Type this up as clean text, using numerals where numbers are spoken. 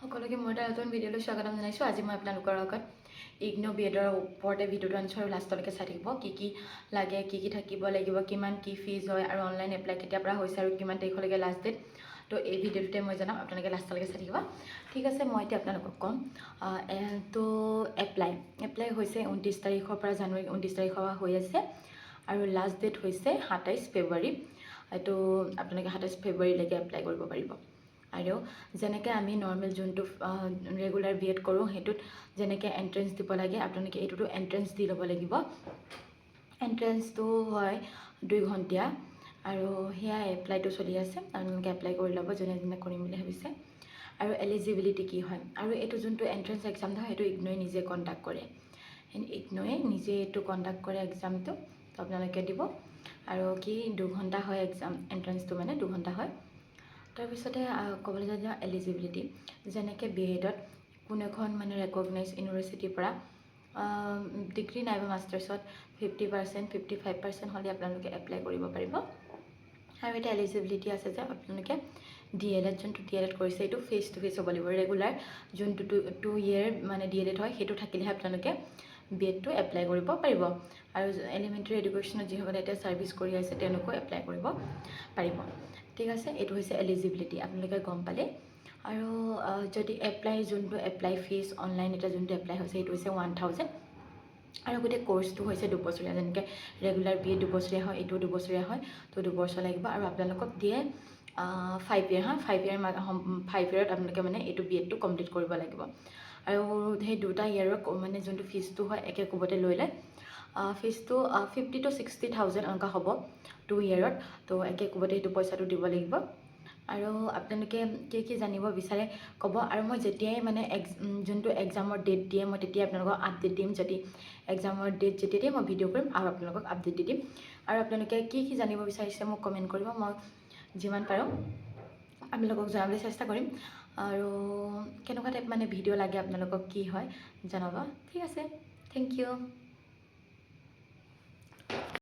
সকলোকে মই এটা নতুন ভিডিঅ'লৈ স্বাগতম জনাইছোঁ। আজি মই আপোনালোকৰ আগত ইগনো বিএডৰ ওপৰতে ভিডিঅ'টো আনিছোঁ আৰু লাষ্টলৈকে চাই থাকিব। কি লাগে, কি থাকিব লাগিব, কিমান কি ফিজ হয় আৰু অনলাইন এপ্লাই কেতিয়াৰ পৰা হৈছে আৰু কিমান তাৰিখলৈকে লাষ্ট ডেট। তো এই ভিডিঅ'টোতে মই জনাম, আপোনালোকে লাষ্টলৈকে চাই থাকিব। ঠিক আছে, মই এতিয়া আপোনালোকক ক'ম। তো এপ্লাই হৈছে 29 তাৰিখৰ পৰা, জানুৱাৰী 29 তাৰিখৰ পৰা হৈ আছে আৰু লাষ্ট ডেট হৈছে 27 ফেব্ৰুৱাৰী। এইটো আপোনালোকে 27 ফেব্ৰুৱাৰীলৈকে এপ্লাই কৰিব পাৰিব। আৰু যেনেকৈ আমি নৰ্মেল যোনটো ৰেগুলাৰ বিএড কৰোঁ সেইটোত যেনেকৈ এণ্ট্ৰেঞ্চ দিব লাগে, আপোনালোকে এইটোতো এণ্ট্ৰেঞ্চ দি ল'ব লাগিব। এণ্ট্ৰেঞ্চটো হয় 2 ঘণ্টীয়া আৰু সেয়া এপ্লাইটো চলি আছে। আপোনালোকে এপ্লাই কৰি ল'ব যোনে যোনে কৰিম বুলি ভাবিছে। আৰু এলিজিবিলিটি কি হয়, আৰু এইটো যোনটো এণ্ট্ৰেঞ্চ এক্সাম হয় সেইটো ইগনোৱে নিজে কণ্ডাক্ট কৰে। ইগনোৱে নিজে এইটো কণ্ডাক্ট কৰে এক্সামটো, তো আপোনালোকে দিব। আৰু কি 2 ঘণ্টা হয় এক্সাম, এণ্ট্ৰেঞ্চটো মানে 2 ঘণ্টা হয়। তাৰপিছতে ক'বলৈ যাওঁ এলিজিবিলিটি, যেনেকৈ বিএডত কোনো এখন মানে ৰেকগনাইজ ইউনিভাৰ্চিটিৰ পৰা ডিগ্ৰী নাইবা মাষ্টাৰ্ছত 50%, 55% হ'লে আপোনালোকে এপ্লাই কৰিব পাৰিব। আৰু এটা এলিজিবিলিটি আছে যে আপোনালোকে DLED যোনটো DLED কৰিছে এইটো ফেচ টু ফেচ হ'ব লাগিব। ৰেগুলাৰ যোনটো 2 year মানে DLED হয় সেইটো থাকিলেহে আপোনালোকে বিএডটো এপ্লাই কৰিব পাৰিব। আৰু এলিমেণ্টাৰী এডুকেশ্যনত যিসকলে এতিয়া ছাৰ্ভিচ কৰি আছে তেওঁলোকেও এপ্লাই কৰিব পাৰিব। ঠিক আছে, এইটো হৈছে এলিজিবিলিটি, আপোনালোকে গম পালে। আৰু যদি যোনটো এপ্লাই ফিজ অনলাইন এটা যোনটো এপ্লাই হৈছে সেইটো হৈছে 1000। আৰু গোটেই ক'ৰ্চটো হৈছে 2 বছৰীয়া, যেনেকৈ ৰেগুলাৰ বিএড 2 বছৰীয়া হয়, এইটো 2 বছৰীয়া হয়। তো 2 বছৰ লাগিব আৰু আপোনালোকক দিয়ে 5 year 5 yearত আপোনালোকে মানে এইটো বিএডটো কমপ্লিট কৰিব লাগিব। আৰু সেই 2টা ইয়াৰৰ মানে যোনটো ফিজটো হয় একে কোবতে লৈ লয়। ফিজটো 50,000 to 60,000 এনেকুৱা হ'ব 2 yearত। তো একে কোবতে সেইটো পইচাটো দিব লাগিব। আৰু আপোনালোকে কি জানিব বিচাৰে ক'ব, আৰু মই যেতিয়াই মানে যোনটো এক্সামৰ ডেট দিয়ে মই তেতিয়াই আপোনালোকক আপডেট দিম। যদি এক্সামৰ ডেট যেতিয়া দিয়ে মই ভিডিঅ' কৰিম আৰু আপোনালোকক আপডেট দি দিম। আৰু আপোনালোকে কি জানিব বিচাৰিছে মোক কমেণ্ট কৰিব, মই যিমান পাৰোঁ আপোনালোকক জনাবলৈ চেষ্টা কৰিম। আৰু কেনেকুৱা টাইপ মানে ভিডিঅ' লাগে আপোনালোকক কি হয় জনাব। ঠিক আছে, থেংক ইউ।